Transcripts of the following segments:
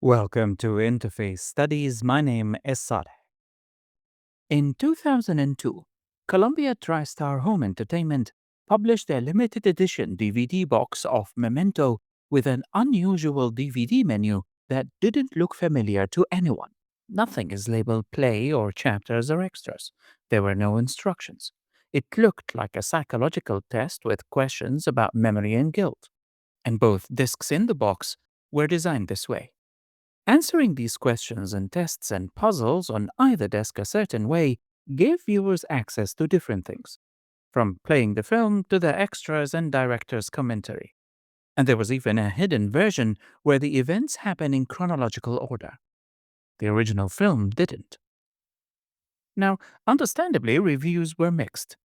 Welcome to Interface Studies. My name is Sadeh. In 2002, Columbia TriStar Home Entertainment published a limited edition DVD box of Memento with an unusual DVD menu that didn't look familiar to anyone. Nothing is labeled play or chapters or extras. There were no instructions. It looked like a psychological test with questions about memory and guilt. And both discs in the box were designed this way. Answering these questions and tests and puzzles on either desk a certain way gave viewers access to different things, from playing the film to the extras and director's commentary. And there was even a hidden version where the events happen in chronological order. The original film didn't. Now, understandably, reviews were mixed.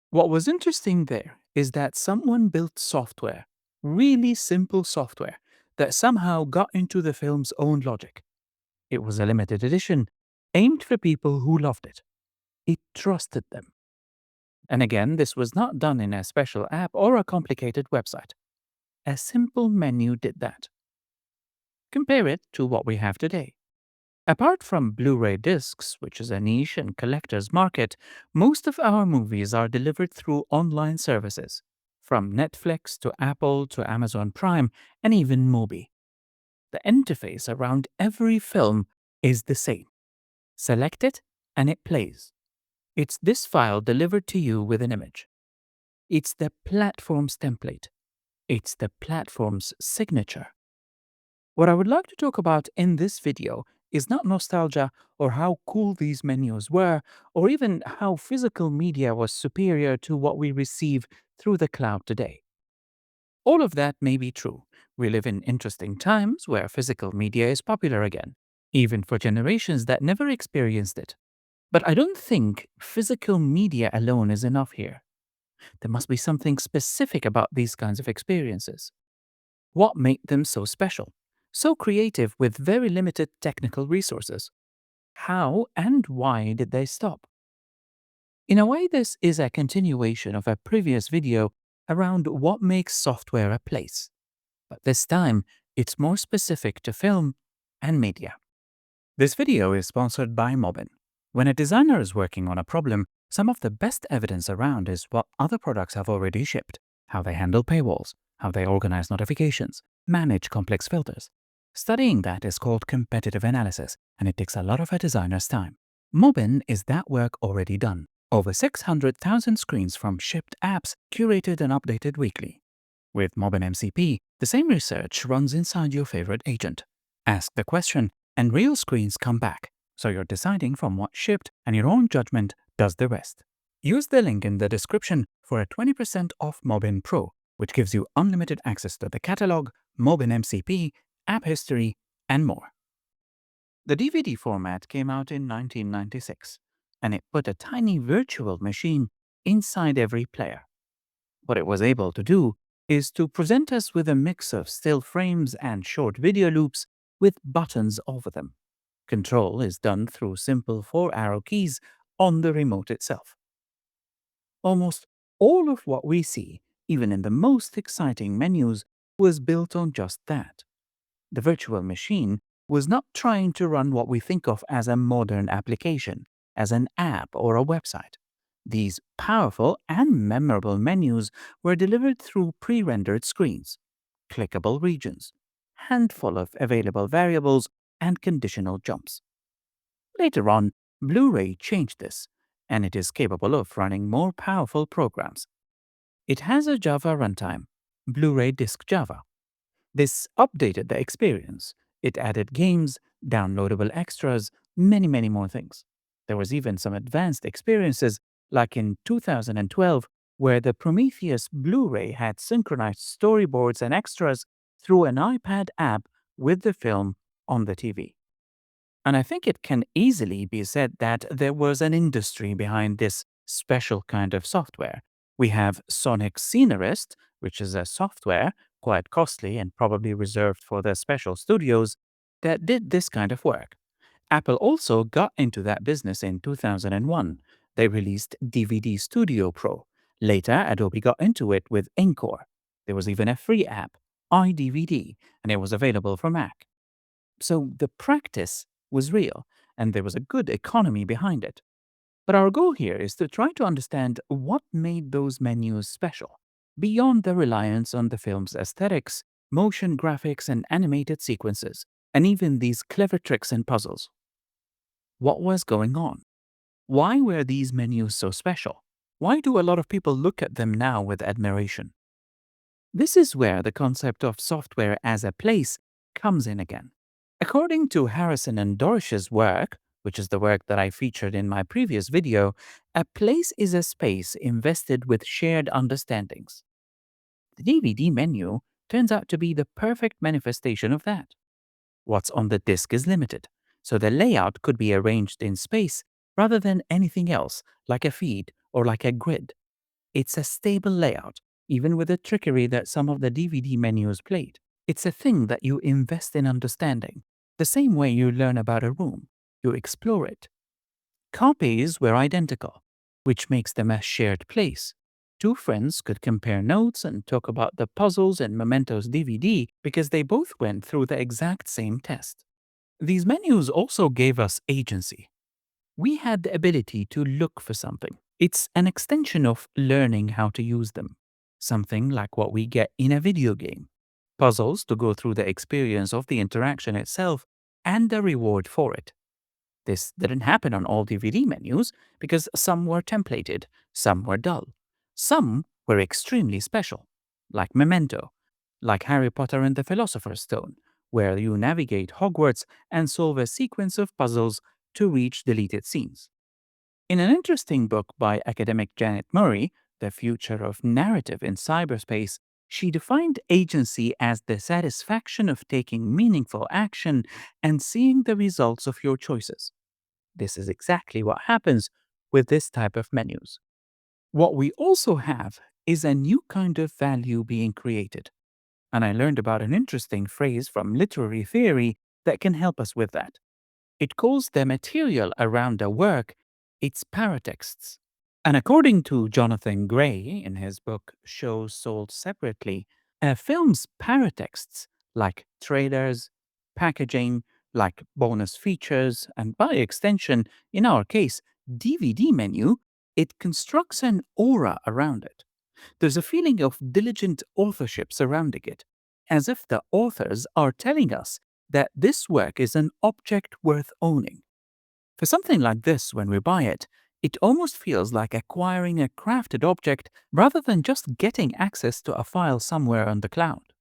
What was interesting there is that someone built software, really simple software, that somehow got into the film's own logic. It was a limited edition, aimed for people who loved it. It trusted them. And again, this was not done in a special app or a complicated website. A simple menu did that. Compare it to what we have today. Apart from Blu-ray discs, which is a niche and collector's market, most of our movies are delivered through online services, from Netflix to Apple to Amazon Prime and even Mubi. The interface around every film is the same. Select it and it plays. It's this file delivered to you with an image. It's the platform's template. It's the platform's signature. What I would like to talk about in this video is not nostalgia or how cool these menus were, or even how physical media was superior to what we receive through the cloud today. All of that may be true. We live in interesting times where physical media is popular again, even for generations that never experienced it. But I don't think physical media alone is enough here. There must be something specific about these kinds of experiences. What made them so special, so creative with very limited technical resources? How and why did they stop? In a way, this is a continuation of a previous video around what makes software a place. But this time, it's more specific to film and media. This video is sponsored by Mobin. When a designer is working on a problem, some of the best evidence around is what other products have already shipped, how they handle paywalls, how they organize notifications, manage complex filters. Studying that is called competitive analysis, and it takes a lot of a designer's time. Mobin is that work already done. Over 600,000 screens from shipped apps curated and updated weekly. With Mobin MCP, the same research runs inside your favorite agent. Ask the question, and real screens come back, so you're deciding from what shipped and your own judgment does the rest. Use the link in the description for a 20% off Mobin Pro, which gives you unlimited access to the catalog, Mobin MCP, app history, and more. The DVD format came out in 1996, and it put a tiny virtual machine inside every player. What it was able to do is to present us with a mix of still frames and short video loops with buttons over them. Control is done through simple 4-arrow keys on the remote itself. Almost all of what we see, even in the most exciting menus, was built on just that. The virtual machine was not trying to run what we think of as a modern application, as an app or a website. These powerful and memorable menus were delivered through pre-rendered screens, clickable regions, handful of available variables, and conditional jumps. Later on, Blu-ray changed this, and it is capable of running more powerful programs. It has a Java runtime, Blu-ray Disk Java. This updated the experience. It added games, downloadable extras, many more things. There was even some advanced experiences, like in 2012, where the Prometheus Blu-ray had synchronized storyboards and extras through an iPad app with the film on the TV. And I think it can easily be said that there was an industry behind this special kind of software. We have Sonic Scenarist, which is a software, quite costly and probably reserved for the special studios, that did this kind of work. Apple also got into that business in 2001. They released DVD Studio Pro. Later, Adobe got into it with Encore. There was even a free app, iDVD, and it was available for Mac. So the practice was real, and there was a good economy behind it. But our goal here is to try to understand what made those menus special, beyond the reliance on the film's aesthetics, motion graphics, and animated sequences, and even these clever tricks and puzzles. What was going on? Why were these menus so special? Why do a lot of people look at them now with admiration? This is where the concept of software as a place comes in again. According to Harrison and Dorish's work, which is the work that I featured in my previous video, a place is a space invested with shared understandings. The DVD menu turns out to be the perfect manifestation of that. What's on the disc is limited, so the layout could be arranged in space rather than anything else, like a feed or like a grid. It's a stable layout, even with the trickery that some of the DVD menus played. It's a thing that you invest in understanding, the same way you learn about a room. You explore it. Copies were identical, which makes them a shared place. Two friends could compare notes and talk about the puzzles in Memento's DVD because they both went through the exact same test. These menus also gave us agency. We had the ability to look for something. It's an extension of learning how to use them. Something like what we get in a video game. Puzzles to go through the experience of the interaction itself and a reward for it. This didn't happen on all DVD menus because some were templated, some were dull. Some were extremely special, like Memento, like Harry Potter and the Philosopher's Stone, where you navigate Hogwarts and solve a sequence of puzzles to reach deleted scenes. In an interesting book by academic Janet Murray, The Future of Narrative in Cyberspace, she defined agency as the satisfaction of taking meaningful action and seeing the results of your choices. This is exactly what happens with this type of menus. What we also have is a new kind of value being created. And I learned about an interesting phrase from literary theory that can help us with that. It calls the material around a work its paratexts. And according to Jonathan Gray in his book Shows Sold Separately, a film's paratexts, like trailers, packaging, like bonus features, and by extension, in our case, DVD menu, it constructs an aura around it. There's a feeling of diligent authorship surrounding it, as if the authors are telling us that this work is an object worth owning. For something like this, when we buy it, it almost feels like acquiring a crafted object rather than just getting access to a file somewhere on the cloud.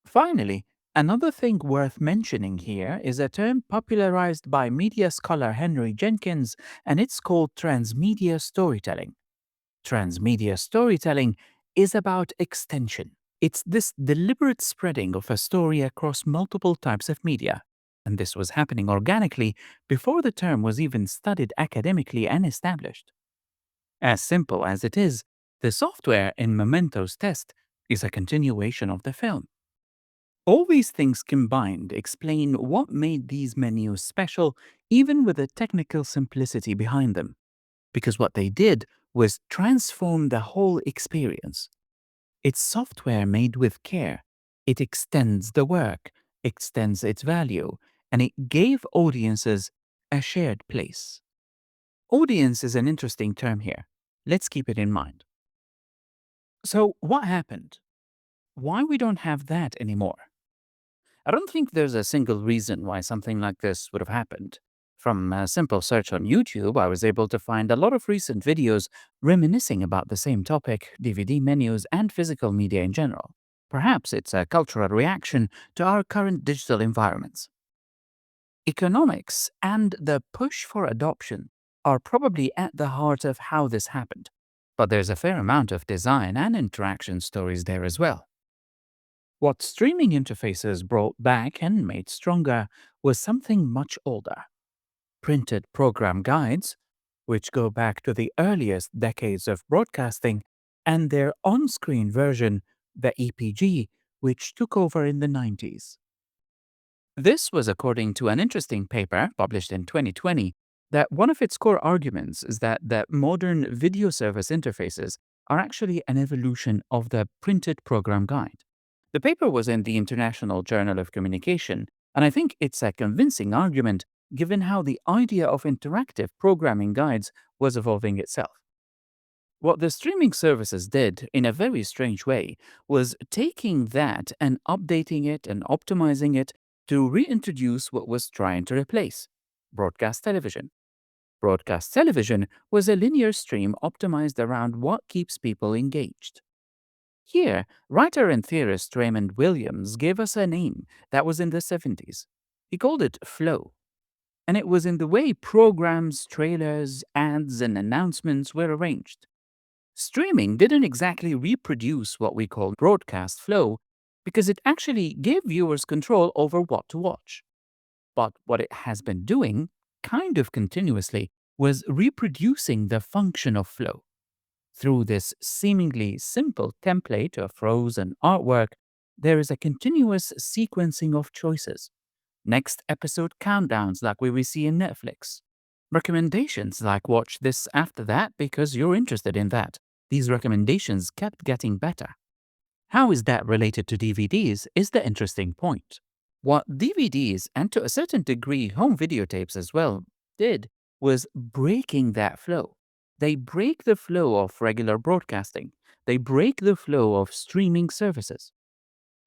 Finally, another thing worth mentioning here is a term popularized by media scholar Henry Jenkins, and it's called transmedia storytelling. Transmedia storytelling is about extension. It's this deliberate spreading of a story across multiple types of media. And this was happening organically before the term was even studied academically and established. As simple as it is, the software in Memento's test is a continuation of the film. All these things combined explain what made these menus special, even with the technical simplicity behind them. Because what they did was transform the whole experience. It's software made with care. It extends the work, extends its value, and it gave audiences a shared place. Audience is an interesting term here. Let's keep it in mind. So, what happened? Why we don't have that anymore? I don't think there's a single reason why something like this would have happened. From a simple search on YouTube, I was able to find a lot of recent videos reminiscing about the same topic, DVD menus, and physical media in general. Perhaps it's a cultural reaction to our current digital environments. Economics and the push for adoption are probably at the heart of how this happened. But there's a fair amount of design and interaction stories there as well. What streaming interfaces brought back and made stronger was something much older: printed program guides, which go back to the earliest decades of broadcasting, and their on screen version, the EPG, which took over in the 90s. This was according to an interesting paper published in 2020 that one of its core arguments is that the modern video service interfaces are actually an evolution of the printed program guide. The paper was in the International Journal of Communication, And I think it's a convincing argument given how the idea of interactive programming guides was evolving itself. What the streaming services did, in a very strange way, was taking that and updating it and optimizing it to reintroduce what was trying to replace broadcast television. Broadcast television was a linear stream optimized around what keeps people engaged. Here, writer and theorist Raymond Williams gave us a name that was in the 70s. He called it flow, and it was in the way programs, trailers, ads, and announcements were arranged. Streaming didn't exactly reproduce what we call broadcast flow because it actually gave viewers control over what to watch. But what it has been doing, kind of continuously, was reproducing the function of flow. Through this seemingly simple template of rows and artwork, there is a continuous sequencing of choices. Next episode countdowns like we see in Netflix. Recommendations like watch this after that because you're interested in that. These recommendations kept getting better. How is that related to DVDs is the interesting point. What DVDs, and to a certain degree home videotapes as well, did was breaking that flow. They break the flow of regular broadcasting. They break the flow of streaming services.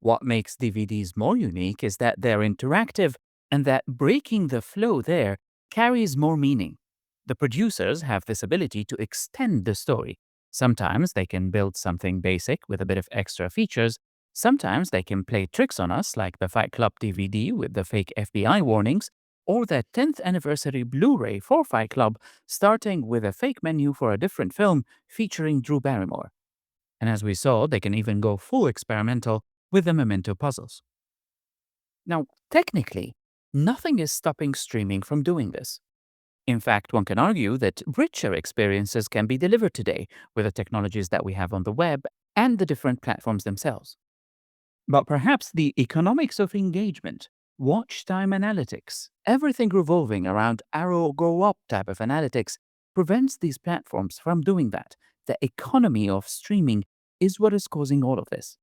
What makes DVDs more unique is that they're interactive and that breaking the flow there carries more meaning. The producers have this ability to extend the story. Sometimes they can build something basic with a bit of extra features. Sometimes they can play tricks on us, like the Fight Club DVD with the fake FBI warnings, or the 10th anniversary Blu-ray for Fight Club, starting with a fake menu for a different film featuring Drew Barrymore. And as we saw, they can even go full experimental with the Memento puzzles. Now, technically, nothing is stopping streaming from doing this. In fact, one can argue that richer experiences can be delivered today with the technologies that we have on the web and the different platforms themselves. But perhaps the economics of engagement, watch time analytics, everything revolving around arrow go up type of analytics prevents these platforms from doing that. The economy of streaming is what is causing all of this.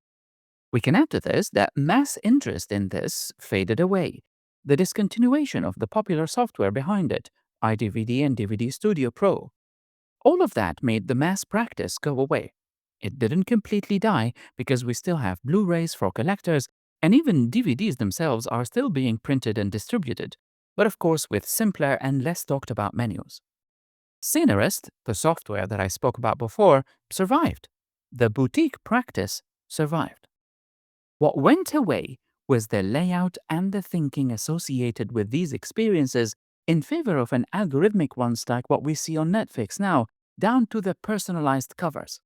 We can add to this that mass interest in this faded away. The discontinuation of the popular software behind it, iDVD and DVD Studio Pro, all of that made the mass practice go away. It didn't completely die because we still have Blu-rays for collectors, and even DVDs themselves are still being printed and distributed, but of course with simpler and less talked about menus. Scenarist, the software that I spoke about before, survived. The boutique practice survived. What went away was the layout and the thinking associated with these experiences in favor of an algorithmic ones like what we see on Netflix now, down to the personalized covers.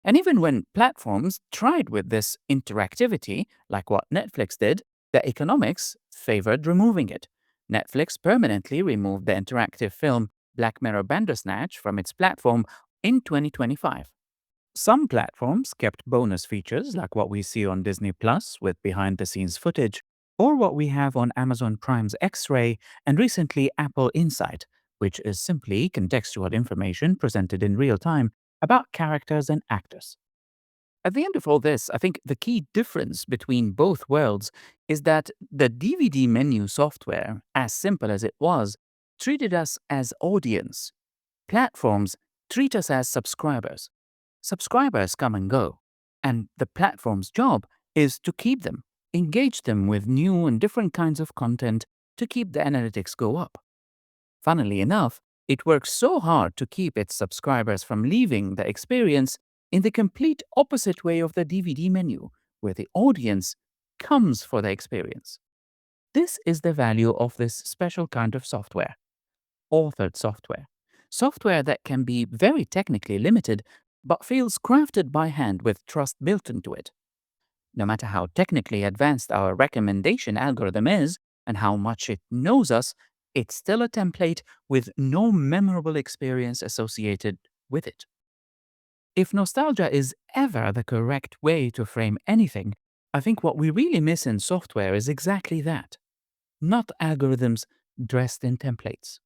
And even when platforms tried with this interactivity, like what Netflix did, the economics favored removing it. Netflix permanently removed the interactive film Black Mirror Bandersnatch from its platform in 2025. Some platforms kept bonus features like what we see on Disney Plus with behind-the-scenes footage, or what we have on Amazon Prime's X-Ray and recently Apple Insight, which is simply contextual information presented in real time about characters and actors. At the end of all this, I think the key difference between both worlds is that the DVD menu software, as simple as it was, treated us as audience. Platforms treat us as subscribers. Subscribers come and go, and the platform's job is to keep them, engage them with new and different kinds of content to keep the analytics go up. Funnily enough, it works so hard to keep its subscribers from leaving the experience in the complete opposite way of the DVD menu, where the audience comes for the experience. This is the value of this special kind of software, authored software. Software that can be very technically limited, but feels crafted by hand with trust built into it. No matter how technically advanced our recommendation algorithm is and how much it knows us, it's still a template with no memorable experience associated with it. If nostalgia is ever the correct way to frame anything, I think what we really miss in software is exactly that. Not algorithms dressed in templates.